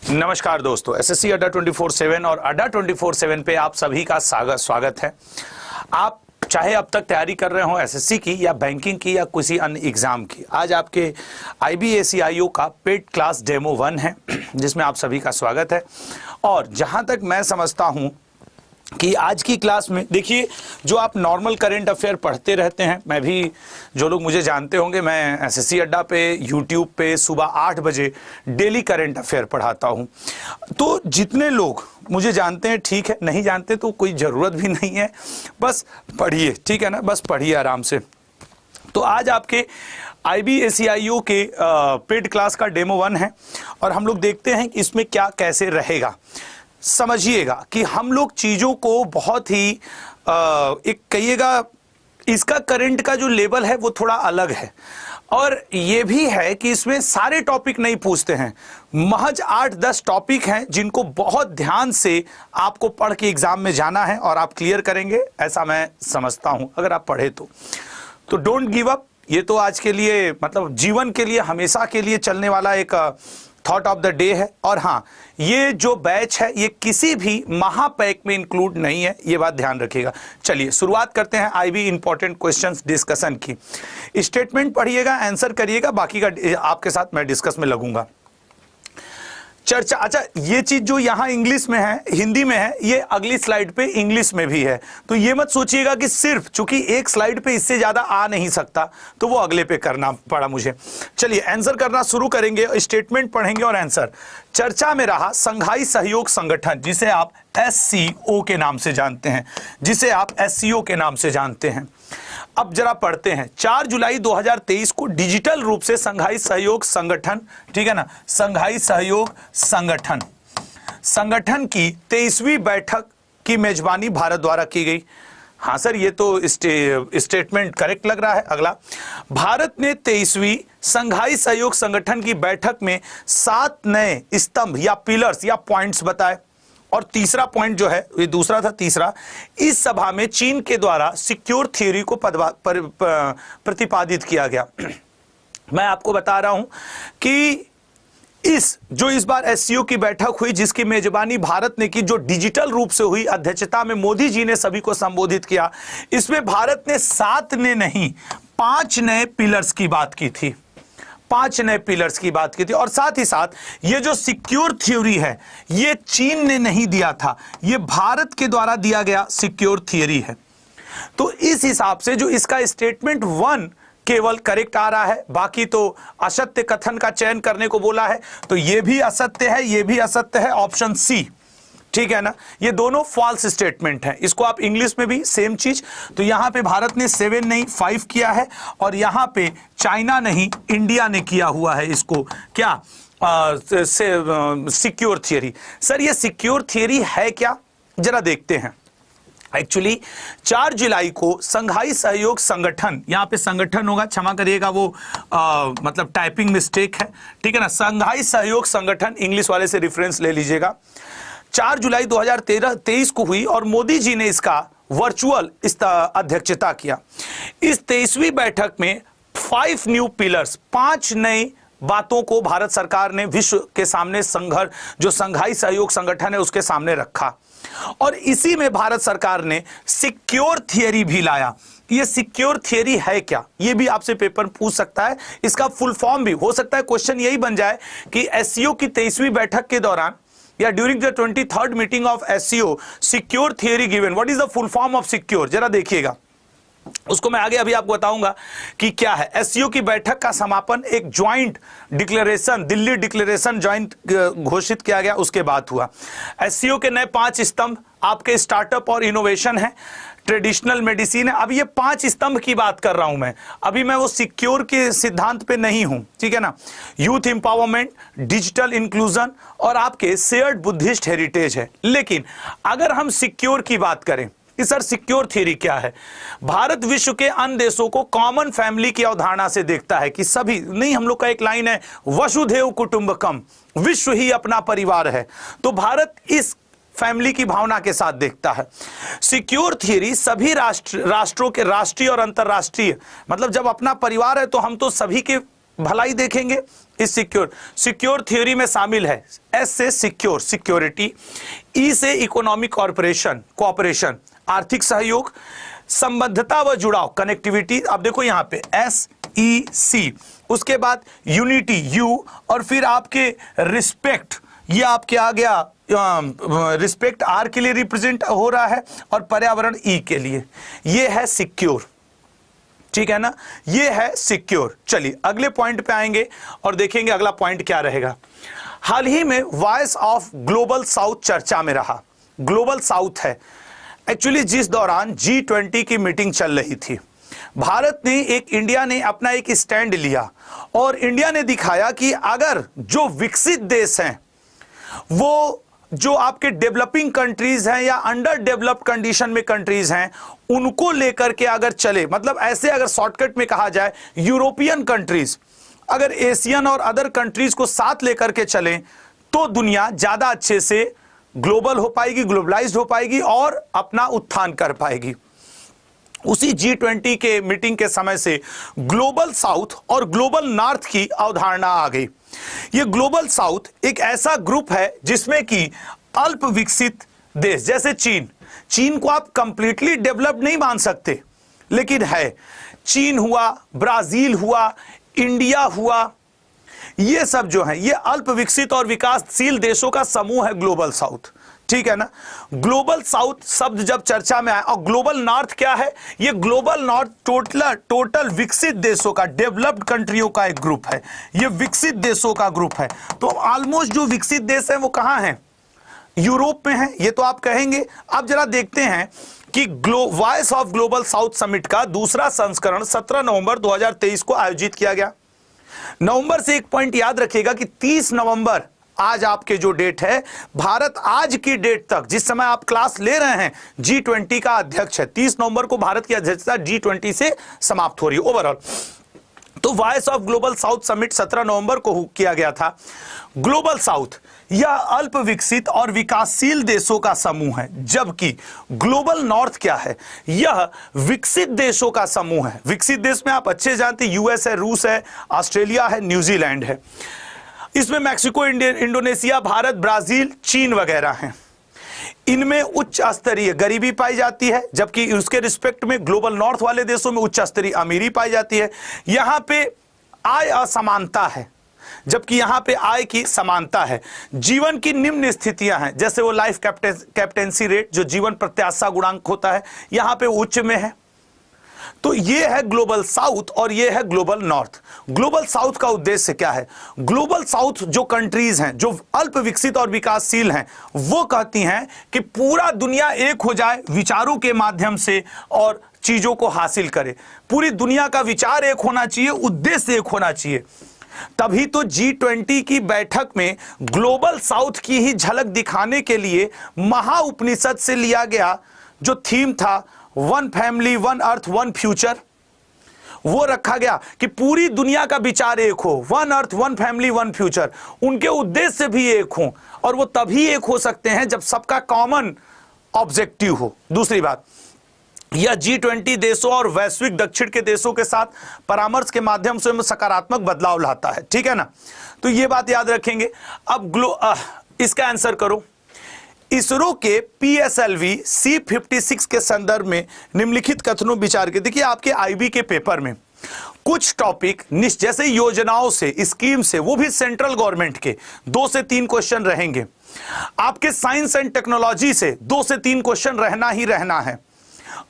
नमस्कार दोस्तों, एसएससी अड्डा 24/7 और अड्डा 24/7 पे आप सभी का स्वागत है। आप चाहे अब तक तैयारी कर रहे हो एसएससी की या बैंकिंग की या किसी अन्य एग्जाम की, आज आपके IBACIO का पेड क्लास डेमो 1 है जिसमें आप सभी का स्वागत है। और जहां तक मैं समझता हूं कि आज की क्लास में देखिए, जो आप नॉर्मल करंट अफेयर पढ़ते रहते हैं, मैं भी, जो लोग मुझे जानते होंगे, मैं एसएससी अड्डा पे यूट्यूब पे सुबह 8 बजे डेली करंट अफेयर पढ़ाता हूं। तो जितने लोग मुझे जानते हैं ठीक है, नहीं जानते तो कोई ज़रूरत भी नहीं है, बस पढ़िए, ठीक है ना, बस पढ़िए आराम से। तो आज आपके IBACIO के पेड क्लास का डेमो 1 है और हम लोग देखते हैं कि इसमें क्या कैसे रहेगा। समझिएगा कि हम लोग चीज़ों को बहुत ही एक कहिएगा, इसका करंट का जो लेवल है वो थोड़ा अलग है और ये भी है कि इसमें सारे टॉपिक नहीं पूछते हैं, महज 8-10 टॉपिक हैं जिनको बहुत ध्यान से आपको पढ़ के एग्जाम में जाना है और आप क्लियर करेंगे, ऐसा मैं समझता हूं अगर आप पढ़े तो डोंट गिव अप। ये तो आज के लिए, मतलब जीवन के लिए, हमेशा के लिए चलने वाला एक थॉट ऑफ द डे है। और हाँ, ये जो बैच है ये किसी भी महापैक में इंक्लूड नहीं है, ये बात ध्यान रखिएगा। चलिए शुरुआत करते हैं IB इंपॉर्टेंट क्वेश्चंस डिस्कशन की। स्टेटमेंट पढ़िएगा, आंसर करिएगा, बाकी का आपके साथ मैं डिस्कस में लगूंगा। चर्चा, अच्छा ये चीज जो यहाँ इंग्लिश में है, हिंदी में है, ये अगली स्लाइड पे इंग्लिश में भी है, तो ये मत सोचिएगा कि सिर्फ चूंकि एक स्लाइड पे इससे ज्यादा आ नहीं सकता तो वो अगले पे करना पड़ा मुझे। चलिए आंसर करना शुरू करेंगे, स्टेटमेंट पढ़ेंगे और आंसर। चर्चा में रहा संघाई सहयोग संगठन, जिसे आप SCO के नाम से जानते हैं, जिसे आप SCO के नाम से जानते हैं। अब जरा पढ़ते हैं। 4 जुलाई 2023 को डिजिटल रूप से संघाई सहयोग संगठन, ठीक है ना, संघाई सहयोग संगठन की 23वीं बैठक की मेजबानी भारत द्वारा की गई। हाँ सर, ये तो स्टेटमेंट करेक्ट लग रहा है। अगला, भारत ने 23वीं संघाई सहयोग संगठन की बैठक में 7 नए स्तंभ या पिलर्स या पॉइंट्स बताए। और तीसरा पॉइंट जो है, ये दूसरा था, तीसरा, इस सभा में चीन के द्वारा सिक्योर थ्योरी को प्रतिपादित किया गया। मैं आपको बता रहा हूं कि इस बार SCO की बैठक हुई, जिसकी मेजबानी भारत ने की, जो डिजिटल रूप से हुई, अध्यक्षता में मोदी जी ने सभी को संबोधित किया, इसमें भारत ने 7 ने नहीं 5 नए पिलर्स की बात की थी, 5 नए पिलर्स की बात की थी। और साथ ही साथ ये जो सिक्योर थ्योरी है, ये चीन ने नहीं दिया था, ये भारत के द्वारा दिया गया सिक्योर थ्योरी है। तो इस हिसाब से जो इसका स्टेटमेंट 1 केवल करेक्ट आ रहा है, बाकी तो असत्य कथन का चयन करने को बोला है, तो ये भी असत्य है, ये भी असत्य है, ऑप्शन सी, ठीक है ना। ये दोनों फॉल्स स्टेटमेंट है। इसको आप इंग्लिश में भी सेम चीज, तो यहां पे भारत ने 7 नहीं 5 किया है और यहां पे चाइना नहीं इंडिया ने किया हुआ है इसको, क्या सिक्योर थियरी। सर ये सिक्योर थियरी है क्या, जरा देखते हैं। एक्चुअली 4 जुलाई को संघाई सहयोग संगठन, यहां पे संगठन होगा, क्षमा करिएगा वो मतलब टाइपिंग मिस्टेक है, ठीक है ना। संघाई सहयोग संगठन, इंग्लिश वाले से रेफरेंस ले लीजिएगा। 4 जुलाई 2023 को हुई और मोदी जी ने इसका वर्चुअल अध्यक्षता किया। इस 23वीं बैठक में 5 न्यू पिलर्स, 5 नई बातों को भारत सरकार ने विश्व के सामने, जो संघाई सहयोग संगठन है उसके सामने रखा। और इसी में भारत सरकार ने सिक्योर थियरी भी लाया। ये सिक्योर थियरी है क्या, ये भी आपसे पेपर पूछ सकता है, इसका फुल फॉर्म भी हो सकता है। क्वेश्चन यही बन जाए कि SCO की 23वीं बैठक के दौरान या during the 23rd meeting of SCO secure theory given, what is the full form of secure, जरा देखिएगा। उसको मैं आगे अभी आपको बताऊंगा कि क्या है। SCO की बैठक का समापन एक joint declaration, Delhi declaration joint घोषित किया गया, उसके बाद हुआ। SCO के नए 5 स्तंभ आपके स्टार्टअप और इनोवेशन है, ट्रेडिशनल मेडिसिन है। अब ये 5 स्तंभ की बात कर रहा हूं मैं, अभी मैं वो सिक्योर के सिद्धांत पे नहीं हूं, ठीक है ना। यूथ एम्पावरमेंट, डिजिटल इंक्लूजन और आपके शेयर्ड बुद्धिस्ट हेरिटेज है। लेकिन अगर हम सिक्योर की बात करें कि सर सिक्योर थ्योरी क्या है, भारत विश्व के अन्य देशों को कॉमन फैमिली की अवधारणा से देखता है कि सभी नहीं, हम लोग का एक लाइन है वसुधैव कुटुंबकम, विश्व ही अपना परिवार है, तो भारत इस फैमिली की भावना के साथ देखता है। सिक्योर थियरी सभी राष्ट्रों के राष्ट्रीय और अंतरराष्ट्रीय, मतलब जब अपना परिवार है तो हम तो सभी के भलाई देखेंगे, इस सिक्योर थ्योरी में शामिल है। एस से सिक्योर सिक्योरिटी, ई से इकोनॉमिक कोऑपरेशन आर्थिक सहयोग, संबद्धता व जुड़ाव कनेक्टिविटी। अब देखो यहां पे SEC, उसके बाद यूनिटी यू, और फिर आपके रिस्पेक्ट, ये आपके आ गया रिस्पेक्ट आर के लिए रिप्रेजेंट हो रहा है, और पर्यावरण ई के लिए। ये है सिक्योर, ठीक है ना, ये है सिक्योर। चलिए अगले पॉइंट पे आएंगे और देखेंगे अगला पॉइंट क्या रहेगा। हाल ही में वॉइस ऑफ ग्लोबल साउथ चर्चा में रहा। ग्लोबल साउथ है एक्चुअली जिस दौरान G20 की मीटिंग चल रही थी, भारत ने इंडिया ने अपना एक स्टैंड लिया और इंडिया ने दिखाया कि अगर जो विकसित देश हैं, वो जो आपके डेवलपिंग कंट्रीज हैं या अंडर डेवलप्ड कंडीशन में कंट्रीज हैं, उनको लेकर के अगर चले, मतलब ऐसे अगर शॉर्टकट में कहा जाए, यूरोपियन कंट्रीज अगर एशियन और अदर कंट्रीज को साथ लेकर के चलें, तो दुनिया ज्यादा अच्छे से ग्लोबल हो पाएगी, ग्लोबलाइज्ड हो पाएगी और अपना उत्थान कर पाएगी। उसी G20 के मीटिंग के समय से ग्लोबल साउथ और ग्लोबल नॉर्थ की अवधारणा आ गई। ये ग्लोबल साउथ एक ऐसा ग्रुप है जिसमें कि अल्प विकसित देश, जैसे चीन को आप कंप्लीटली डेवलप्ड नहीं मान सकते, लेकिन है। चीन हुआ, ब्राजील हुआ, इंडिया हुआ, ये सब जो है ये अल्प विकसित और विकासशील देशों का समूह है ग्लोबल साउथ, ठीक है ना। ग्लोबल साउथ शब्द जब चर्चा में आया, और ग्लोबल नॉर्थ क्या है, ये ग्लोबल नॉर्थ टोटल विकसित देशों का, डेवलप्ड कंट्रियों का एक ग्रुप है, ये विकसित देशों का ग्रुप है। तो ऑलमोस्ट जो विकसित देश है वो कहां है, यूरोप में है, ये तो आप कहेंगे। अब जरा देखते हैं कि voice of global south summit का दूसरा संस्करण 17 नवंबर 2023 को आयोजित किया गया। नवंबर से एक पॉइंट याद रखिएगा कि 30 नवंबर आज आपके जो डेट है, भारत आज की डेट तक जिस समय आप क्लास ले रहे हैं G20 का अध्यक्ष है। 30 नवंबर को भारत की अध्यक्षता G20 से समाप्त हो रही है ओवरऑल। तो voice of global south summit 17 नवंबर को किया गया था। ग्लोबल साउथ यह अल्प विकसित और विकासशील देशों का समूह है, जबकि ग्लोबल नॉर्थ क्या है, यह विकसित देशों का समूह है। विकसित देश में आप अच्छे जानते हैं, यूएस है, रूस है, ऑस्ट्रेलिया है, न्यूजीलैंड है। इसमें मैक्सिको, इंडोनेशिया, भारत, ब्राजील, चीन वगैरह हैं। इनमें उच्च स्तरीय गरीबी पाई जाती है, जबकि उसके रिस्पेक्ट में ग्लोबल नॉर्थ वाले देशों में उच्च स्तरीय अमीरी पाई जाती है। यहां पे आय असमानता है, जबकि यहां पे आय की समानता है। जीवन की निम्न स्थितियां हैं, जैसे वो लाइफ कैप्टेंसी रेट, जो जीवन प्रत्याशा गुणांक होता है, यहां पे उच्च में है। तो ये है ग्लोबल साउथ और ये है ग्लोबल नॉर्थ। ग्लोबल साउथ का उद्देश्य क्या है? ग्लोबल साउथ जो कंट्रीज हैं, जो अल्प विकसित और विकासशील हैं, वो कहती हैं कि पूरा दुनिया एक हो जाए विचारों के माध्यम से और चीजों को हासिल करे। पूरी दुनिया का विचार एक होना चाहिए, उद्देश्य एक होना चाहिए। तभी तो G20 की बैठक में ग्लोबल साउथ की ही झलक दिखाने के लिए महाउपनिषद से लिया गया जो थीम था, one family, one earth, one future, वो रखा गया कि पूरी दुनिया का विचार एक हो। One earth, one family, one future, उनके उद्देश्य भी एक हो, और वो तभी एक हो सकते हैं जब सबका कॉमन ऑब्जेक्टिव हो। दूसरी बात, यह G20 देशों और वैश्विक दक्षिण के देशों के साथ परामर्श के माध्यम से सकारात्मक बदलाव लाता है, ठीक है ना। तो ये बात याद रखेंगे। अब इसका आंसर करो। इसरो के PSLV C56 के संदर्भ में निम्नलिखित कथनों विचार के। देखिए आपके IB के पेपर में कुछ टॉपिक जैसे योजनाओं से, स्कीम से, वो भी सेंट्रल गवर्नमेंट के 2 से 3 क्वेश्चन रहेंगे। आपके साइंस एंड टेक्नोलॉजी से 2 से 3 क्वेश्चन रहना ही रहना है।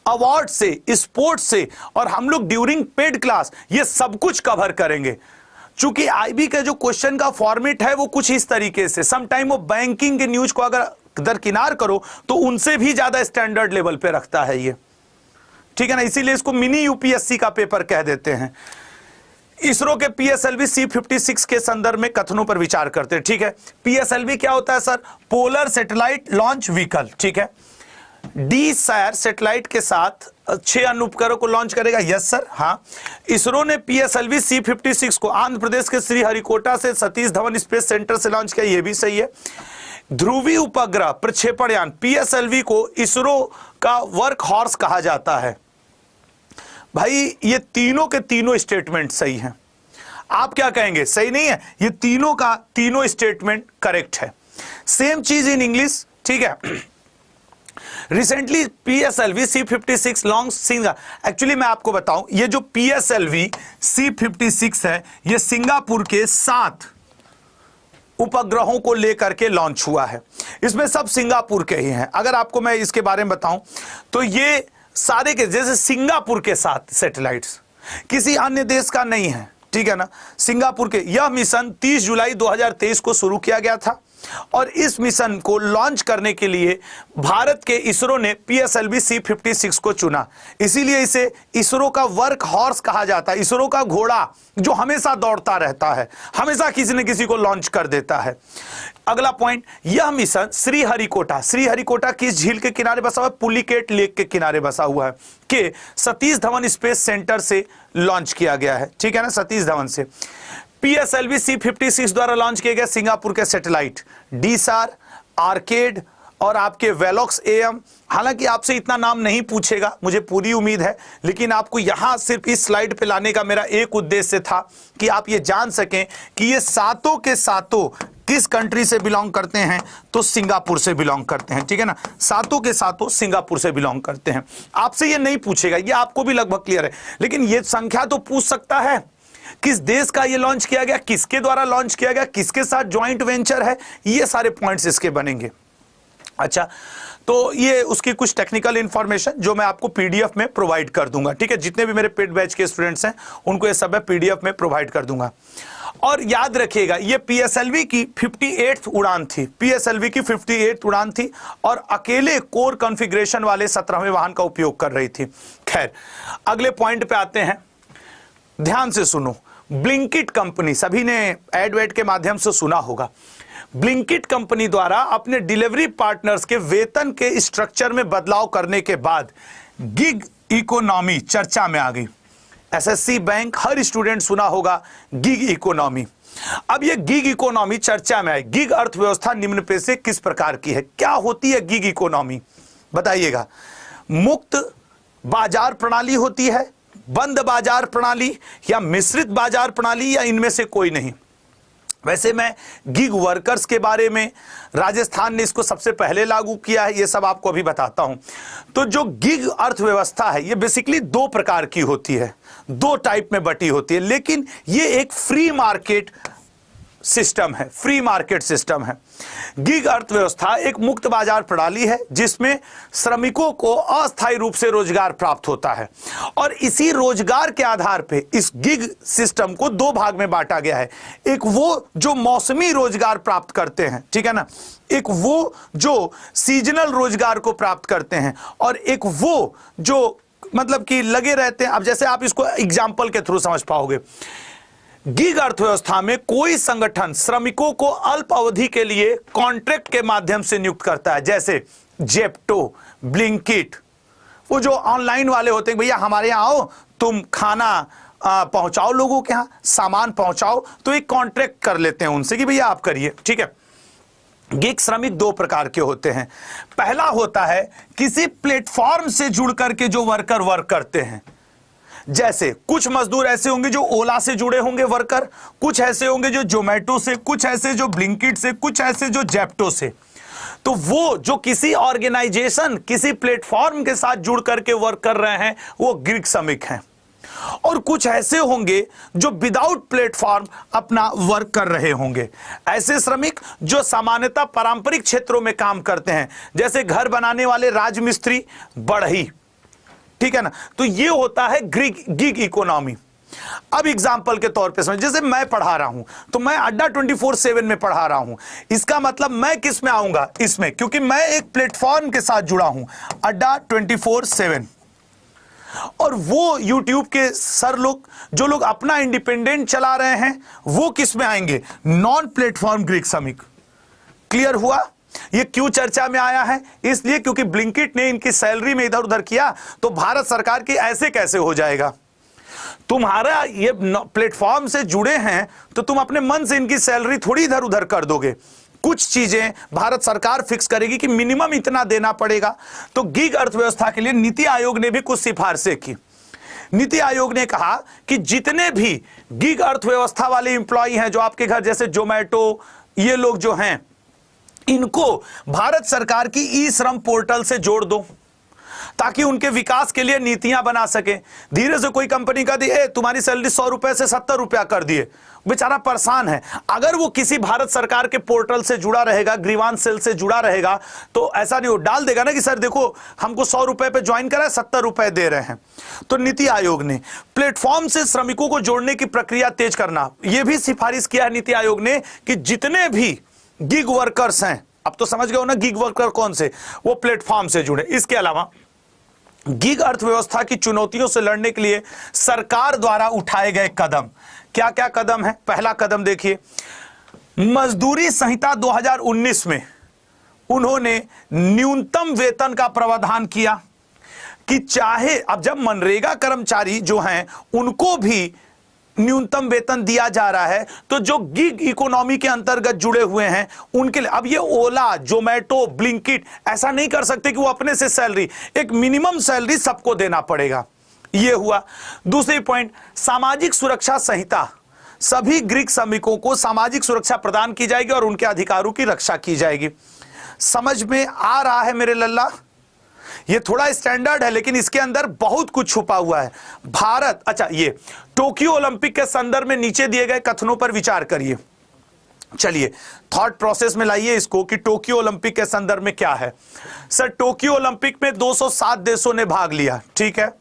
अवार्ड से, स्पोर्ट्स से, और हम लोग ड्यूरिंग पेड क्लास ये सब कुछ कवर करेंगे। चूंकि IB का जो क्वेश्चन का फॉर्मेट है वो कुछ इस तरीके से, समटाइम वो बैंकिंग के न्यूज को अगर दरकिनार करो तो उनसे भी ज्यादा स्टैंडर्ड लेवल पे रखता है ये, ठीक है ना। इसीलिए इसको मिनी UPSC का पेपर कह देते हैं। इसरो के PSLV C56 के संदर्भ में कथनों पर विचार करते हैं, ठीक है। PSLV क्या होता है sir? Polar satellite launch vehicle, ठीक है। DSAR सैटेलाइट के साथ 6 अन्य उपग्रहों को लॉन्च करेगा, यस सर, हाँ। इसरो ने PSLV C56 को आंध्र प्रदेश के श्रीहरिकोटा से सतीश धवन स्पेस सेंटर से लॉन्च किया, यह भी सही है। ध्रुवीय उपग्रह प्रक्षेपण यान PSLV को इसरो का वर्क हॉर्स कहा जाता है। भाई ये तीनों के तीनों स्टेटमेंट सही हैं। आप क्या कहेंगे, सही नहीं है? ये तीनों का तीनों स्टेटमेंट करेक्ट है। सेम चीज इन इंग्लिश, ठीक है। Recently PSLV C56 long Singapore, actually मैं आपको बताऊं, ये जो PSLV C56 है ये सिंगापुर के 7 उपग्रहों को लेकर के लॉन्च हुआ है। इसमें सब सिंगापुर के ही हैं। अगर आपको मैं इसके बारे में बताऊं तो ये सारे के जैसे सिंगापुर के 7 सैटेलाइट्स, किसी अन्य देश का नहीं है, ठीक है ना, सिंगापुर के। यह मिशन 30 जुलाई 2023 को शुरू किया गया था और इस मिशन को लॉन्च करने के लिए भारत के इसरो ने PSLV C56 को चुना। इसीलिए इसे इसरो का वर्क हॉर्स कहा जाता है, इसरो का घोड़ा जो हमेशा दौड़ता रहता है, हमेशा किसी न किसी को लॉन्च कर देता है। अगला पॉइंट, यह मिशन श्रीहरिकोटा किस झील के किनारे बसा हुआ है? पुलिकेट लेक के किनारे बसा हुआ है, कि सतीश धवन स्पेस सेंटर से लॉन्च किया गया है, ठीक है ना, सतीश धवन से। PSLV C56 द्वारा लॉन्च किए गए सिंगापुर के सैटेलाइट DSAR, आर्केड और आपके वेलॉक्स AM। हालांकि आपसे इतना नाम नहीं पूछेगा, मुझे पूरी उम्मीद है, लेकिन आपको यहां सिर्फ इस स्लाइड पे लाने का मेरा एक उद्देश्य था कि आप ये जान सकें कि ये सातों के सातों किस कंट्री से बिलोंग करते हैं, तो सिंगापुर से बिलोंग करते हैं, ठीक है ना, सातों के सातों सिंगापुर से बिलोंग करते हैं। आपसे ये नहीं पूछेगा, ये आपको भी लगभग क्लियर है, लेकिन ये संख्या तो पूछ सकता है, किस देश का ये लॉन्च किया गया, किसके द्वारा लॉन्च किया गया, किसके साथ जॉइंट वेंचर है, ये सारे पॉइंट्स इसके बनेंगे। अच्छा, तो ये उसकी कुछ टेक्निकल इंफॉर्मेशन जो मैं आपको PDF में प्रोवाइड कर दूंगा, ठीक है, जितने भी मेरे पेड बैच के स्टूडेंट्स हैं उनको ये सब मैं PDF में प्रोवाइड कर दूंगा। और याद रखिएगा ये PSLV की 58th उड़ान थी, PSLV की 58th उड़ान थी और अकेले कोर कॉन्फ़िगरेशन वाले 17वें वाहन का उपयोग कर रही थी। खैर, अगले पॉइंट पे आते हैं, ध्यान से सुनो। ब्लिंकिट कंपनी, सभी ने एड के माध्यम से सुना होगा, ब्लिंकिट कंपनी द्वारा अपने डिलीवरी पार्टनर्स के वेतन के स्ट्रक्चर में बदलाव करने के बाद गिग इकोनॉमी चर्चा में आ गई। SSC बैंक, हर स्टूडेंट सुना होगा गिग इकोनॉमी। अब ये गिग इकोनॉमी चर्चा में आई। गिग अर्थव्यवस्था निम्न पे से किस प्रकार की है? क्या होती है गिग इकोनॉमी, बताइएगा। मुक्त बाजार प्रणाली होती है, बंद बाजार प्रणाली, या मिश्रित बाजार प्रणाली, या इनमें से कोई नहीं? वैसे मैं गिग वर्कर्स के बारे में, राजस्थान ने इसको सबसे पहले लागू किया है, ये सब आपको अभी बताता हूं। तो जो गिग अर्थव्यवस्था है ये बेसिकली 2 प्रकार की होती है, 2 टाइप में बटी होती है, लेकिन ये एक फ्री मार्केट सिस्टम है, फ्री मार्केट सिस्टम है। गिग अर्थव्यवस्था एक मुक्त बाजार प्रणाली है जिसमें श्रमिकों को अस्थायी रूप से रोजगार प्राप्त होता है और इसी रोजगार के आधार पे इस गिग सिस्टम को 2 भाग में बांटा गया है। एक वो जो मौसमी रोजगार प्राप्त करते हैं, ठीक है ना, एक वो जो सीजनल रोजगार को प्राप्त करते हैं, और एक वो जो मतलब कि लगे रहते हैं। अब जैसे आप इसको एग्जाम्पल के थ्रू समझ पाओगे, गिग अर्थव्यवस्था में कोई संगठन श्रमिकों को अल्प अवधि के लिए कॉन्ट्रैक्ट के माध्यम से नियुक्त करता है, जैसे जेप्टो, ब्लिंकिट, वो जो ऑनलाइन वाले होते हैं, भैया हमारे यहाँ आओ, तुम खाना पहुंचाओ, लोगों के यहाँ सामान पहुंचाओ, तो एक कॉन्ट्रैक्ट कर लेते हैं उनसे कि भैया आप करिए, ठीक है। गिग श्रमिक 2 प्रकार के होते हैं। पहला होता है किसी प्लेटफॉर्म से जुड़ करके जो वर्कर वर्क करते हैं, जैसे कुछ मजदूर ऐसे होंगे जो ओला से जुड़े होंगे वर्कर, कुछ ऐसे होंगे जो जोमेटो से, कुछ ऐसे जो ब्लिंकिट से, कुछ ऐसे जो जेप्टो से। तो वो जो किसी ऑर्गेनाइजेशन, किसी प्लेटफॉर्म के साथ जुड़ करके वर्क कर रहे हैं वो गिग श्रमिक हैं। और कुछ ऐसे होंगे जो विदाउट प्लेटफॉर्म अपना वर्क कर रहे होंगे, ऐसे श्रमिक जो सामान्यतः पारंपरिक क्षेत्रों में काम करते हैं, जैसे घर बनाने वाले राजमिस्त्री, बढ़ई, ठीक है ना। तो ये होता है गिग इकोनॉमी। अब एग्जाम्पल के तौर पे समझ, जैसे मैं पढ़ा रहा हूं तो मैं अड्डा 24/7 में पढ़ा रहा हूं, इसका मतलब मैं किस में आऊंगा, इसमें, क्योंकि मैं एक प्लेटफॉर्म के साथ जुड़ा हूं, अड्डा 24/7। और वो यूट्यूब के सर लोग, जो लोग अपना इंडिपेंडेंट चला रहे हैं, वो किस में आएंगे, नॉन प्लेटफॉर्म गिग श्रमिक। क्लियर हुआ? ये क्यों चर्चा में आया है? इसलिए क्योंकि ब्लिंकिट ने इनकी सैलरी में इधर उधर किया, तो भारत सरकार की ऐसे कैसे हो जाएगा? तुम्हारा ये प्लेटफॉर्म से जुड़े हैं तो तुम अपने मन से इनकी सैलरी थोड़ी इधर उधर कर दोगे। कुछ चीजें भारत सरकार फिक्स करेगी कि मिनिमम इतना देना पड़ेगा। तो गिग अर्थव्यवस्था के लिए नीति आयोग ने भी कुछ सिफारिशें की। नीति आयोग ने कहा कि जितने भी गिग अर्थव्यवस्था वाले एम्प्लॉय हैं, जो आपके घर जैसे जोमेटो, ये लोग जो हैं, इनको भारत सरकार की ई श्रम पोर्टल से जोड़ दो ताकि उनके विकास के लिए नीतियां बना सके। धीरे से कोई कंपनी का दी तुम्हारी सैलरी 100 रुपए से 70 रुपया कर दिए, बेचारा परेशान है। अगर वो किसी भारत सरकार के पोर्टल से जुड़ा रहेगा, ग्रीवांस सेल से जुड़ा रहेगा, तो ऐसा नहीं हो डाल देगा ना कि सर देखो हमको 100 रुपए पे ज्वाइन करा है, 70 रुपए दे रहे हैं। तो नीति आयोग ने प्लेटफॉर्म से श्रमिकों को जोड़ने की प्रक्रिया तेज करना, यह भी सिफारिश किया है नीति आयोग ने कि जितने भी गिग वर्कर्स हैं, अब तो समझ गए हो ना गिग वर्कर कौन से, वो प्लेटफॉर्म से जुड़े। इसके अलावा गिग अर्थव्यवस्था की चुनौतियों से लड़ने के लिए सरकार द्वारा उठाए गए कदम, क्या क्या कदम है। पहला कदम देखिए, मजदूरी संहिता 2019 में उन्होंने न्यूनतम वेतन का प्रावधान किया कि चाहे अब जब मनरेगा कर्मचारी जो हैं उनको भी न्यूनतम वेतन दिया जा रहा है, तो जो गिग इकोनॉमी के अंतर्गत जुड़े हुए हैं उनके लिए अब ये ओला, जोमेटो, ब्लिंकिट ऐसा नहीं कर सकते कि वो अपने से सैलरी, एक मिनिमम सैलरी सबको देना पड़ेगा। ये हुआ। दूसरी पॉइंट, सामाजिक सुरक्षा संहिता, सभी गिग श्रमिकों को सामाजिक सुरक्षा प्रदान की जाएगी और उनके अधिकारों की रक्षा की जाएगी। समझ में आ रहा है मेरे लल्ला? ये थोड़ा स्टैंडर्ड है लेकिन इसके अंदर बहुत कुछ छुपा हुआ है। भारत, अच्छा ये टोक्यो ओलंपिक के संदर्भ में नीचे दिए गए कथनों पर विचार करिए। चलिए थॉट प्रोसेस में लाइए इसको कि टोक्यो ओलंपिक के संदर्भ में क्या है। सर टोक्यो ओलंपिक में 207 देशों ने भाग लिया, ठीक है,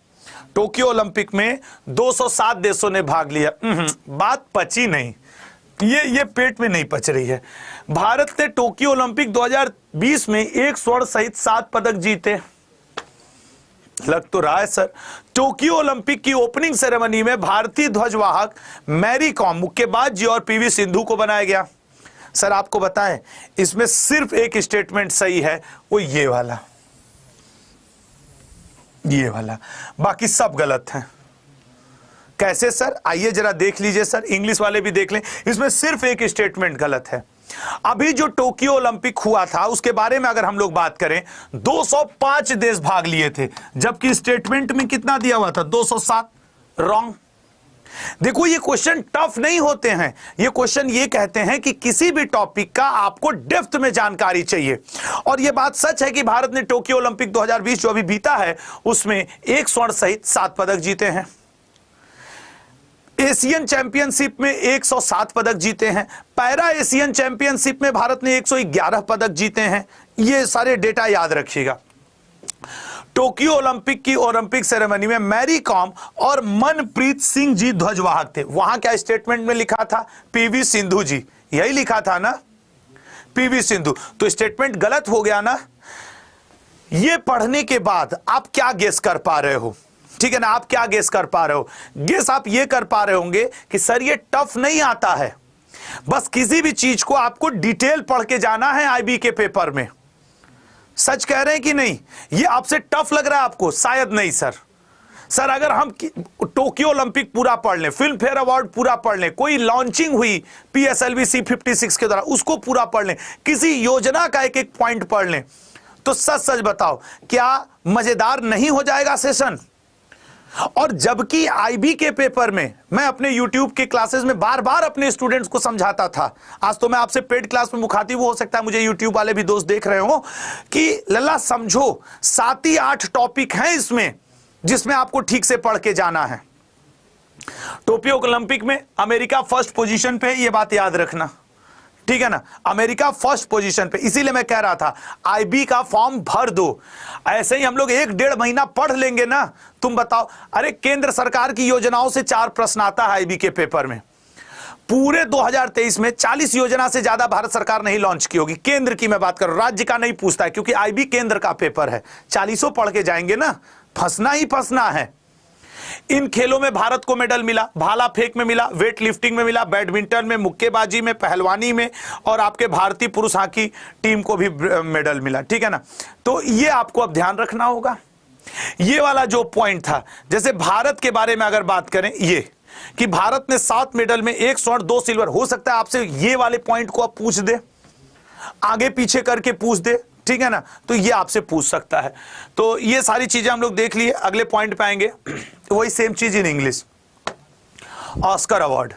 टोक्यो ओलंपिक में 207 देशों ने भाग लिया। बात पची नहीं, ये पेट में नहीं पच रही है। भारत ने टोक्यो ओलंपिक 2020 में 1 स्वर्ण सहित 7 पदक जीते। लग तो रहा है सर। टोक्यो ओलंपिक की ओपनिंग सेरेमनी में भारतीय ध्वजवाहक मैरी कॉम, मुक्केबाज जी और पीवी सिंधु को बनाया गया। सर आपको बताएं, इसमें सिर्फ एक स्टेटमेंट सही है, वो ये वाला, बाकी सब गलत है। कैसे सर? आइए जरा देख लीजिए सर, इंग्लिश वाले भी देख लें, इसमें सिर्फ एक स्टेटमेंट गलत है। अभी जो टोक्यो ओलंपिक हुआ था उसके बारे में अगर हम लोग बात करें, 205 देश भाग लिए थे, जबकि स्टेटमेंट में कितना दिया हुआ था? 207। रॉन्ग। देखो ये क्वेश्चन टफ नहीं होते हैं, ये क्वेश्चन ये कहते हैं कि किसी भी टॉपिक का आपको डेप्थ में जानकारी चाहिए। और ये बात सच है कि भारत ने टोक्यो ओलंपिक 2020 जो अभी बीता है उसमें 1 स्वर्ण सहित 7 पदक जीते हैं। एशियन चैंपियनशिप में 107 पदक जीते हैं। पैरा एशियन चैंपियनशिप में भारत ने 111 पदक जीते हैं। ये सारे डेटा याद रखिएगा। टोक्यो ओलंपिक की ओलंपिक सेरेमनी में मैरी कॉम और मनप्रीत सिंह जी ध्वजवाहक थे। वहां क्या स्टेटमेंट में लिखा था? पीवी सिंधु जी, यही लिखा था ना, पीवी सिंधु। तो स्टेटमेंट गलत हो गया ना। ये पढ़ने के बाद आप क्या गेस कर पा रहे हो? ठीक है ना, आप क्या गेस कर पा रहे हो? गेस आप ये कर पा रहे होंगे कि सर ये टफ नहीं आता है, बस किसी भी चीज को आपको डिटेल पढ़ के जाना है आईबी के पेपर में। सच कह रहे हैं कि नहीं? ये आपसे टफ लग रहा है आपको? शायद नहीं सर अगर हम टोक्यो ओलंपिक पूरा पढ़ लें, फिल्म फेयर अवार्ड पूरा पढ़ लें, कोई लॉन्चिंग हुई PSLV C56 के द्वारा उसको पूरा पढ़ लें, किसी योजना का एक एक पॉइंट पढ़ लें, तो सच बताओ क्या मजेदार नहीं हो जाएगा सेशन? और जबकि आईबी के पेपर में मैं अपने YouTube के क्लासेस में बार बार अपने स्टूडेंट्स को समझाता था, आज तो मैं आपसे पेड क्लास में मुखातिब हो सकता है, मुझे YouTube वाले भी दोस्त देख रहे हो, कि लल्ला समझो 7 ही 8 टॉपिक हैं इसमें जिसमें आपको ठीक से पढ़ के जाना है। टोक्यो ओलंपिक में अमेरिका फर्स्ट पोजीशन पे, ये बात याद रखना, ठीक है ना, अमेरिका फर्स्ट पोजीशन पे। इसीलिए मैं कह रहा था आईबी का फॉर्म भर दो। ऐसे ही हम लोग 1-1.5 महीना पढ़ लेंगे ना, तुम बताओ। अरे केंद्र सरकार की योजनाओं से 4 प्रश्न आता है आईबी के पेपर में। पूरे 2023 में 40 योजना से ज्यादा भारत सरकार नहीं लॉन्च की होगी। केंद्र की मैं बात कर रहा हूं, राज्य का नहीं पूछता है, क्योंकि आईबी केंद्र का पेपर है। 40 पढ़ के जाएंगे ना, फंसना ही फंसना है। इन खेलों में भारत को मेडल मिला, भाला फेंक में मिला, वेट लिफ्टिंग में मिला, बैडमिंटन में, मुक्केबाजी में, पहलवानी में, और आपके भारतीय पुरुष हॉकी टीम को भी मेडल मिला, ठीक है ना। तो ये आपको अब ध्यान रखना होगा। ये वाला जो पॉइंट था, जैसे भारत के बारे में अगर बात करें, ये कि भारत ने 7 मेडल में 1 स्वर्ण 2 सिल्वर, हो सकता है आपसे ये वाले पॉइंट को आप पूछ दे, आगे पीछे करके पूछ दे, ठीक है ना, तो ये आपसे पूछ सकता है। तो ये सारी चीजें हम लोग देख लिए। अगले पॉइंट पे आएंगे, वही सेम चीज in English. Oscar award,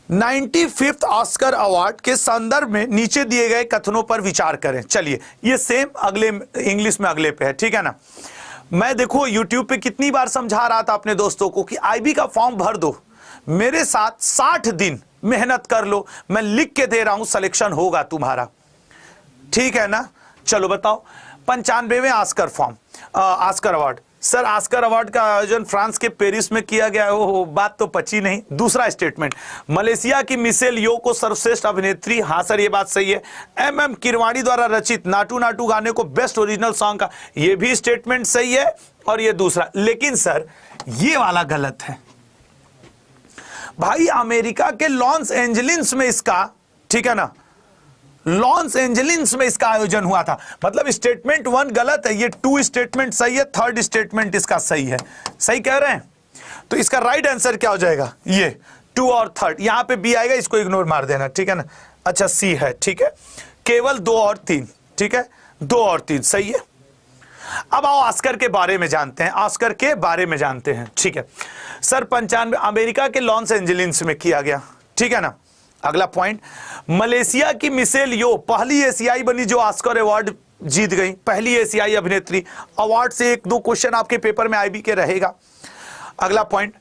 95th Oscar award के संदर्भ में नीचे दिए गए कथनों पर विचार करें। चलिए, ये सेम अगले इंग्लिश में अगले पे है, ठीक है ना। मैं देखो YouTube पे कितनी बार समझा रहा था अपने दोस्तों को कि IB का फॉर्म भर दो, मेरे साथ 60 दिन मेहनत कर लो, मैं लिख के दे रहा हूं, सिलेक्शन होगा तुम्हारा, ठीक है ना। चलो बताओ, 95वें Oscar form Oscar award. Sir, Oscar award का आयोजन फ्रांस के पेरिस में किया गया। ओहो, बात तो पची नहीं। दूसरा स्टेटमेंट, मलेशिया की मिशेल यो को सर्वश्रेष्ठ अभिनेत्री। हाँ सर, ये बात सही है। MM किरवाणी द्वारा रचित नाटू नाटू गाने को बेस्ट ओरिजिनल सॉन्ग का, ये भी स्टेटमेंट सही है। और ये दूसरा, लेकिन सर ये वाला गलत है भाई। अमेरिका के लॉस एंजलिस में इसका, ठीक है ना, लॉस एंजलिस में इसका आयोजन हुआ था। मतलब स्टेटमेंट 1 गलत है, ये 2 स्टेटमेंट सही है, 3rd स्टेटमेंट इसका सही है। सही कह रहे हैं। तो इसका राइट आंसर क्या हो जाएगा, ये 2 और 3rd। यहां पे B आएगा, इसको इग्नोर मार देना, ठीक है ना। अच्छा, C है, ठीक है। केवल 2 और 3, ठीक है, 2 और 3 सही है। अब आओ ऑस्कर के बारे में जानते हैं, ऑस्कर के बारे में जानते हैं, ठीक है। सर 95 अमेरिका के लॉस एंजलिस में किया गया, ठीक है ना। अगला पॉइंट, मलेशिया की मिशेल यो पहली एशियाई बनी जो ऑस्कर अवार्ड जीत गई, पहली एशियाई अभिनेत्री। अवार्ड से 1-2 क्वेश्चन आपके पेपर में IB के रहेगा। अगला पॉइंट,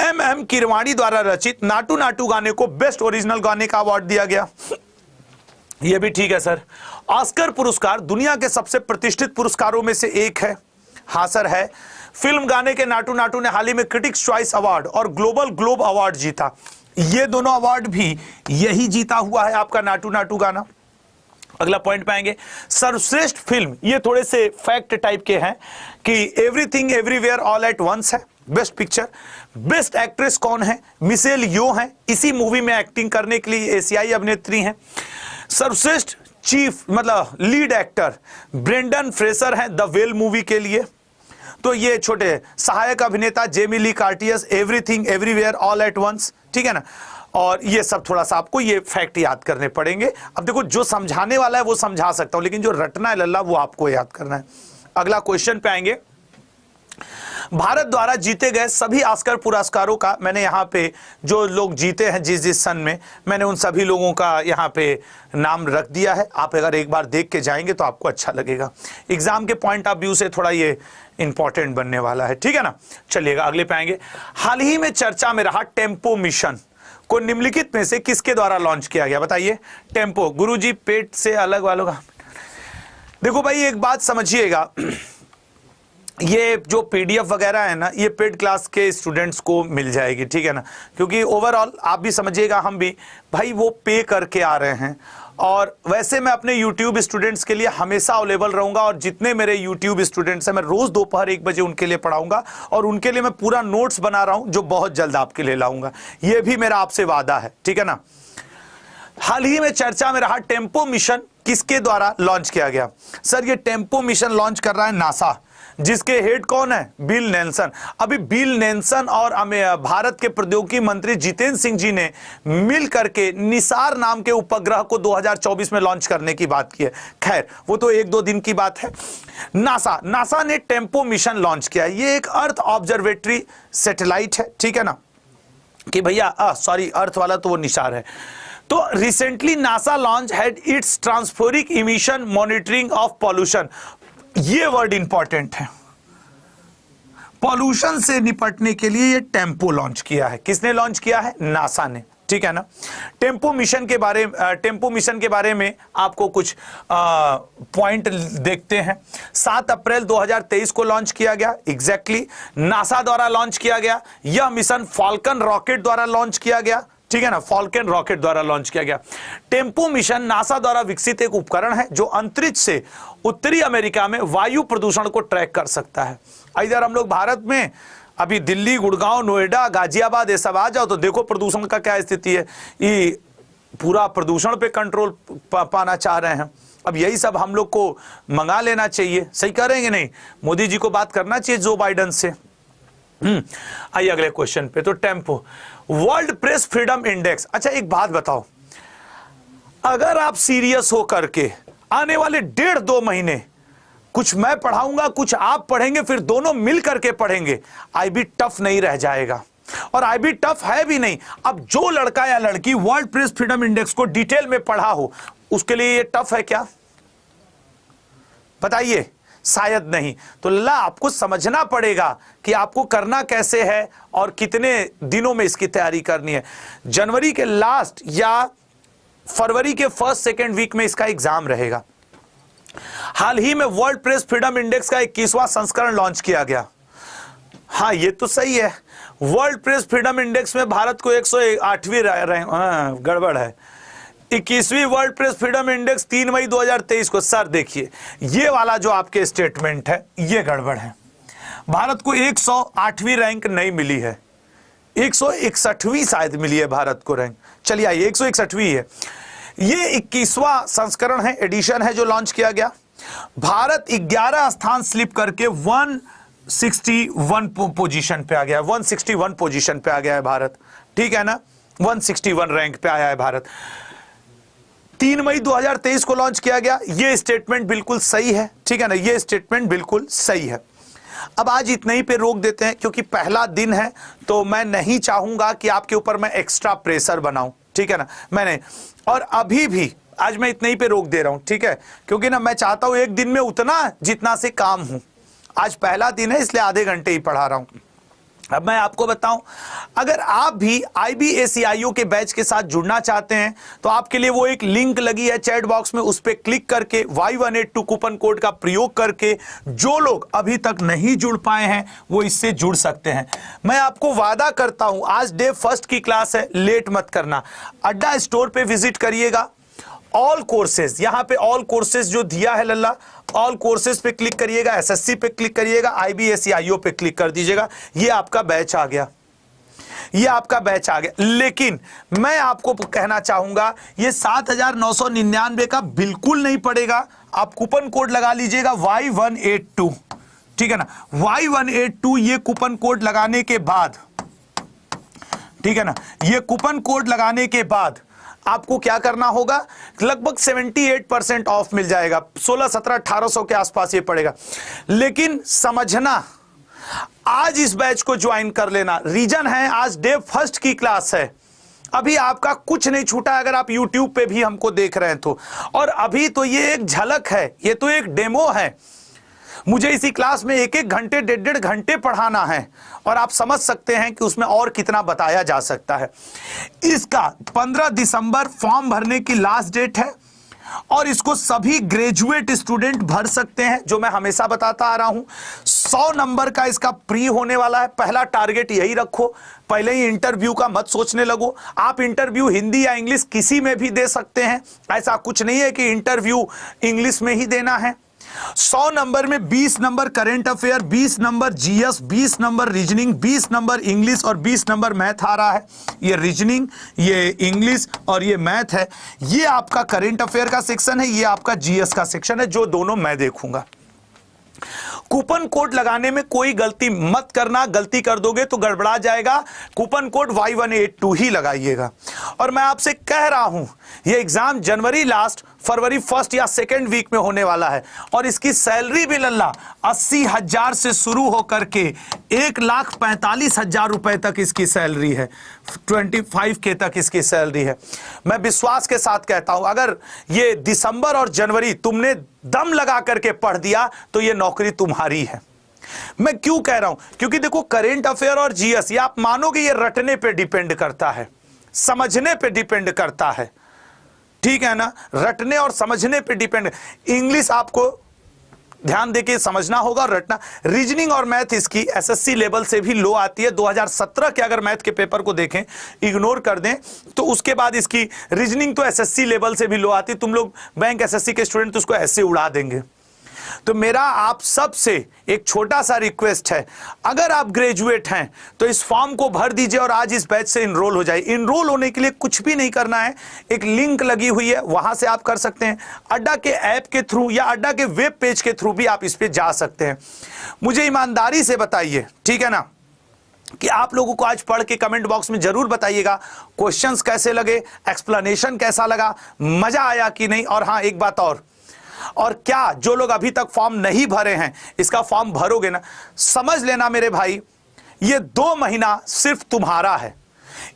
MM किरवाणी द्वारा रचित नाटू नाटू गाने को बेस्ट ओरिजिनल गाने का अवार्ड दिया गया। यह भी ठीक है सर। ऑस्कर पुरस्कार दुनिया के सबसे प्रतिष्ठित पुरस्कारों में से एक है। हाँ सर है। फिल्म गाने के नाटू नाटू ने हाल ही में क्रिटिक्स चॉइस अवार्ड और ग्लोबल ग्लोब अवार्ड जीता। ये दोनों अवार्ड भी यही जीता हुआ है आपका नाटू नाटू गाना। अगला पॉइंट पाएंगे, सर्वश्रेष्ठ फिल्म। ये थोड़े से फैक्ट टाइप के हैं कि Everything everywhere all at Once है बेस्ट पिक्चर। बेस्ट एक्ट्रेस कौन है, मिशेल यो है, इसी मूवी में एक्टिंग करने के लिए एशियाई अभिनेत्री हैं। सर्वश्रेष्ठ चीफ मतलब लीड एक्टर ब्रेंडन फ्रेसर हैं द वेल मूवी के लिए। तो ये छोटे सहायक अभिनेता Jamie Lee Curtis, everything everywhere all at once, ठीक है ना। और ये सब थोड़ा सा आपको ये फैक्ट याद करने पड़ेंगे। अब देखो, जो समझाने वाला है वो समझा सकता हूं, लेकिन जो रटना है लल्ला वो आपको याद करना है। अगला क्वेश्चन पे आएंगे, भारत द्वारा जीते गए सभी ऑस्कर पुरस्कारों का मैंने यहाँ पे जो लोग जीते हैं जिस सन में, मैंने उन सभी लोगों का यहाँ पे नाम रख दिया है। आप अगर एक बार देख के जाएंगे तो आपको अच्छा लगेगा। एग्जाम के पॉइंट ऑफ व्यू से थोड़ा ये इंपॉर्टेंट बनने वाला है, ठीक है ना। चलिएगा अगले पे आएंगे। हाल ही में चर्चा में रहा टेम्पो मिशन को निम्नलिखित में से किसके द्वारा लॉन्च किया गया, बताइए। टेम्पो, गुरुजी पेट से अलग वालों का। देखो भाई, एक बात समझिएगा, ये जो PDF वगैरह है ना, ये पेड क्लास के स्टूडेंट्स को मिल जाएगी, ठीक है ना। क्योंकि ओवरऑल आप भी समझिएगा, हम भी भाई वो पे करके आ रहे हैं। और वैसे मैं अपने YouTube स्टूडेंट्स के लिए हमेशा अवेलेबल रहूंगा, और जितने मेरे YouTube स्टूडेंट्स हैं मैं रोज दोपहर 1 बजे उनके लिए पढ़ाऊंगा, और उनके लिए मैं पूरा नोट्स बना रहा हूं जो बहुत जल्द आपके लिए लाऊंगा। ये भी मेरा आपसे वादा है, ठीक है ना। हाल ही में चर्चा में रहा टेम्पो मिशन किसके द्वारा लॉन्च किया गया। सर ये टेम्पो मिशन लॉन्च कर रहा है नासा, जिसके हेड कौन है, बिल नेल्सन। अभी बिल नेल्सन और भारत के प्रौद्योगिकी मंत्री जितेंद्र सिंह जी ने मिल करके निसार नाम के उपग्रह को 2024 में लॉन्च करने की बात की है। खैर वो तो 1-2 दिन की बात है। नासा ने टेम्पो मिशन लॉन्च किया। ये एक अर्थ ऑब्जर्वेटरी सैटेलाइट है, ठीक है ना, कि भैया सॉरी अर्थ वाला तो वो निसार है। तो recently NASA launch had its tropospheric emission monitoring of pollution. ये वर्ड इंपॉर्टेंट है। पॉल्यूशन से निपटने के लिए ये टेम्पो लॉन्च किया है। किसने लॉन्च किया है, नासा ने, ठीक है ना। टेम्पो मिशन के बारे में आपको कुछ पॉइंट देखते हैं। 7 अप्रैल 2023 को लॉन्च किया गया, एग्जैक्टली नासा द्वारा लॉन्च किया गया। यह मिशन फाल्कन रॉकेट द्वारा लॉन्च किया गया, ठीक है ना, फाल्कन रॉकेट द्वारा लॉन्च किया गया। टेम्पो मिशन नासा द्वारा विकसित एक उपकरण है जो अंतरिक्ष से उत्तरी अमेरिका में वायु प्रदूषण को ट्रैक कर सकता है। इधर हम लोग भारत में अभी दिल्ली, गुड़गांव, नोएडा, गाजियाबाद ये सब आ जाओ तो देखो प्रदूषण का क्या स्थिति है। ये पूरा प्रदूषण पे कंट्रोल पाना चाह रहे हैं। अब यही सब हम लोग को मंगा लेना चाहिए। सही करेंगे नहीं, मोदी जी को बात करना चाहिए जो बाइडन से। आइए अगले क्वेश्चन पे। तो tempo, world press freedom index. अच्छा एक बात बताओ, अगर आप सीरियस हो करके आने वाले 1.5-2 महीने कुछ मैं पढ़ाऊंगा, कुछ आप पढ़ेंगे, फिर दोनों मिल करके पढ़ेंगे। आईबी टफ नहीं रह जाएगा, और आईबी टफ है भी नहीं। अब जो लड़का या लड़की वर्ल्ड प्रेस फ्रीडम इंडेक्स को डिटेल में पढ़ा हो, उसके लिए ये टफ है क्या? बताइए, शायद नहीं। तो ला आपको समझना पड़ेगा कि आपको करना कैसे है और कितने दिनों में इसकी तैयारी करनी है। जनवरी के लास्ट या फरवरी के फर्स्ट सेकेंड वीक में इसका एग्जाम रहेगा। हाल ही में वर्ल्ड प्रेस फ्रीडम इंडेक्स का 21वां संस्करण लॉन्च किया गया। हाँ, ये तो सही है। वर्ल्ड प्रेस फ्रीडम इंडेक्स में भारत को 108वीं रैंक, गड़बड़ है। 21वीं वर्ल्ड प्रेस फ्रीडम इंडेक्स 3 मई 2023 को। सर देखिए, ये वाला जो आपके स्टेटमेंट है ये गड़बड़ है। भारत को 108वीं रैंक नहीं मिली है, 161वीं शायद मिली है भारत को रैंक। चलिए आइए, 161वीं है। ये 21वां संस्करण है, एडिशन है जो लॉन्च किया गया। भारत 11 स्थान स्लिप करके 161 पोजीशन पे आ गया है। 161 पोजीशन पे आ गया है भारत, ठीक है ना। 161 रैंक पे आया है भारत। 3 मई 2023 को लॉन्च किया गया। ये स्टेटमेंट बिल्कुल सही है, ठीक है ना, ये स्टेटमेंट बिल्कुल सही है। अब आज इतने ही पे रोक देते हैं, क्योंकि पहला दिन है तो मैं नहीं चाहूंगा कि आपके ऊपर मैं एक्स्ट्रा प्रेशर बनाऊं, ठीक है ना, मैंने। और अभी भी आज मैं इतने ही पे रोक दे रहा हूं, ठीक है, क्योंकि ना मैं चाहता हूं एक दिन में उतना जितना से काम हूं। आज पहला दिन है इसलिए आधे घंटे ही पढ़ा रहा हूं। अब मैं आपको बताऊं, अगर आप भी IBACIO के बैच के साथ जुड़ना चाहते हैं तो आपके लिए वो एक लिंक लगी है चैट बॉक्स में, उस पर क्लिक करके Y182 कूपन कोड का प्रयोग करके जो लोग अभी तक नहीं जुड़ पाए हैं वो इससे जुड़ सकते हैं। मैं आपको वादा करता हूं, आज डे फर्स्ट की क्लास है, लेट मत करना। अड्डा स्टोर पे विजिट करिएगा, ऑल कोर्सेज, यहां पे ऑल कोर्सेज जो दिया है लल्ला, ऑल कोर्सेज पे क्लिक करिएगा, SSC पे क्लिक करिएगा, IBACIO पे क्लिक कर दीजिएगा। ये आपका बैच आ गया, ये आपका बैच आ गया। लेकिन मैं आपको कहना चाहूंगा, ये 7,999 का बिल्कुल नहीं पड़ेगा। आप कूपन कोड लगा लीजिएगा Y182, ठीक है ना, Y182। ये कूपन कोड लगाने के बाद, ठीक है ना, ये कूपन कोड लगाने के बाद आपको क्या करना होगा, लगभग 78% ऑफ मिल जाएगा। 16, 17, 1800 के आसपास ये पड़ेगा। लेकिन समझना, आज इस बैच को ज्वाइन कर लेना। रीजन है आज डे फर्स्ट की क्लास है, अभी आपका कुछ नहीं छूटा अगर आप YouTube पे भी हमको देख रहे हैं तो। और अभी तो ये एक झलक है, ये तो एक डेमो है। मुझे इसी क्लास में 1-1 घंटे, 1.5-1.5 घंटे पढ़ाना है, और आप समझ सकते हैं कि उसमें और कितना बताया जा सकता है। इसका 15 दिसंबर फॉर्म भरने की लास्ट डेट है, और इसको सभी ग्रेजुएट स्टूडेंट भर सकते हैं, जो मैं हमेशा बताता आ रहा हूं। 100 नंबर का इसका प्री होने वाला है। पहला टारगेट यही रखो, पहले ही इंटरव्यू का मत सोचने लगो। आप इंटरव्यू हिंदी या इंग्लिश किसी में भी दे सकते हैं, ऐसा कुछ नहीं है कि इंटरव्यू इंग्लिश में ही देना है। 100 नंबर में 20 number current affair, 20 number GS, 20 number reasoning, 20 number English और 20 नंबर मैथ आ रहा है। ये रीजनिंग, ये इंग्लिश और ये मैथ है। ये आपका करंट अफेयर का सेक्शन है, ये आपका GS का सेक्शन है, जो दोनों मैं देखूंगा। कूपन कोड लगाने में कोई गलती मत करना, गलती कर दोगे तो गड़बड़ा जाएगा। कूपन कोड Y182 ही लगाइएगा। और मैं आपसे कह रहा हूं, यह एग्जाम जनवरी लास्ट, फरवरी फर्स्ट या सेकेंड वीक में होने वाला है, और इसकी सैलरी भी लल्ला 80,000 से शुरू होकर के 1,45,000 रुपए तक इसकी सैलरी है, 25K तक इसकी सैलरी है। मैं विश्वास के साथ कहता हूं, अगर ये दिसंबर और जनवरी तुमने दम लगा करके पढ़ दिया तो ये नौकरी तुम्हारी है। मैं क्यों कह रहा हूं, क्योंकि देखो करंट अफेयर और GS, ये आप मानोगे ये रटने पे डिपेंड करता है, समझने पे डिपेंड करता है, ठीक है ना, रटने और समझने पे डिपेंड। इंग्लिश आपको ध्यान देके समझना होगा, रटना। रीजनिंग और मैथ इसकी SSC लेवल से भी लो आती है। 2017 के अगर मैथ के पेपर को देखें, इग्नोर कर दें, तो उसके बाद इसकी रीजनिंग तो SSC लेवल से भी लो आती है। तुम लोग बैंक SSC के स्टूडेंट तो उसको ऐसे उड़ा देंगे। तो मेरा आप सबसे एक छोटा सा रिक्वेस्ट है, अगर आप ग्रेजुएट हैं तो इस फॉर्म को भर दीजिए और आज इस बैच से इनरोल हो जाए। इनरोल होने के लिए कुछ भी नहीं करना है, एक लिंक लगी हुई है, वहां से आप कर सकते हैं। अड्डा के ऐप के थ्रू या अड्डा के वेब पेज के थ्रू भी आप इस पे जा सकते हैं। मुझे ईमानदारी से बताइए, ठीक है ना, कि आप लोगों को आज पढ़ के कमेंट बॉक्स में जरूर बताइएगा क्वेश्चंस कैसे लगे, एक्सप्लेनेशन कैसा लगा, मजा आया कि नहीं। और हाँ, एक बात और, और क्या जो लोग अभी तक फॉर्म नहीं भरे हैं, इसका फॉर्म भरोगे ना, समझ लेना मेरे भाई, ये 2 महीना सिर्फ तुम्हारा है।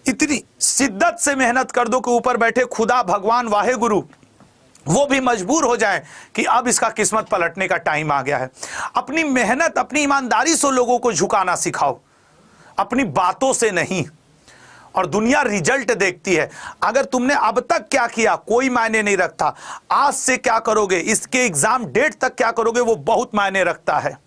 इतनी शिद्दत से मेहनत कर दो कि ऊपर बैठे खुदा भगवान वाहे गुरु वो भी मजबूर हो जाए कि अब इसका किस्मत पलटने का टाइम आ गया है। अपनी मेहनत, अपनी ईमानदारी से लोगों को झुकाना सिखाओ, अपनी बातों से नहीं। और दुनिया रिजल्ट देखती है। अगर तुमने अब तक क्या किया कोई मायने नहीं रखता, आज से क्या करोगे, इसके एग्जाम डेट तक क्या करोगे, वो बहुत मायने रखता है।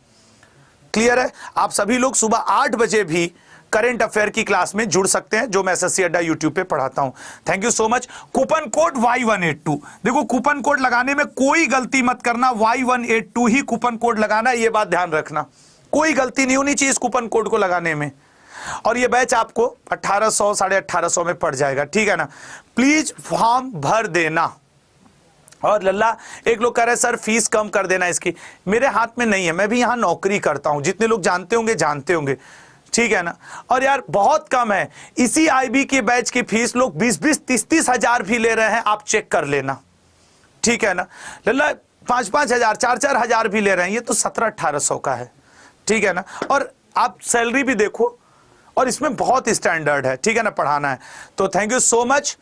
क्लियर है? आप सभी लोग सुबह 8 बजे भी करंट अफेयर की क्लास में जुड़ सकते हैं, जो मैं एसएससी अड्डा यूट्यूब पे पढ़ाता हूं। Thank you so much. Coupon code Y182, देखो कूपन कोड लगाने में कोई गलती मत करना, Y182 ही कूपन कोड लगाना, ये बात ध्यान रखना। कोई गलती नहीं होनी चाहिए इस कूपन कोड को लगाने में। और ये बैच आपको 1800 1850 में पड़ जाएगा, ठीक है ना। प्लीज फॉर्म भर देना। और लल्ला एक लोग कह रहे हैं सर फीस कम कर देना इसकी, मेरे हाथ में नहीं है, मैं भी यहां नौकरी करता हूं, जितने लोग जानते होंगे, ठीक है ना। और यार बहुत कम है, इसी आईबी के बैच की फीस लोग 20-20, 30-30 हजार भी ले रहे हैं, आप चेक कर लेना, ठीक है ना। लल्ला 5-5 हजार, 4-4 हजार भी ले रहे हैं, ये तो 1700-1800 का है, ठीक है ना। और आप सैलरी भी देखो, और इसमें बहुत स्टैंडर्ड है, ठीक है ना, पढ़ाना है। तो थैंक यू सो मच।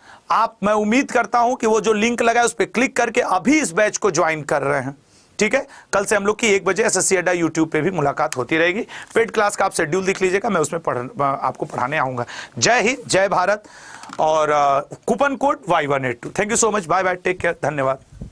मैं उम्मीद करता हूं कि वो जो लिंक लगा है उस पर क्लिक करके अभी इस बैच को ज्वाइन कर रहे हैं, ठीक है। कल से हम लोग की 1 बजे एसएससी अड्डा यूट्यूब पे भी मुलाकात होती रहेगी। पेड क्लास का आप शेड्यूल देख लीजिएगा, मैं उसमें आपको पढ़ाने आऊंगा। जय हिंद, जय भारत। और coupon code Y182। Thank you so much, bye bye, take care, धन्यवाद।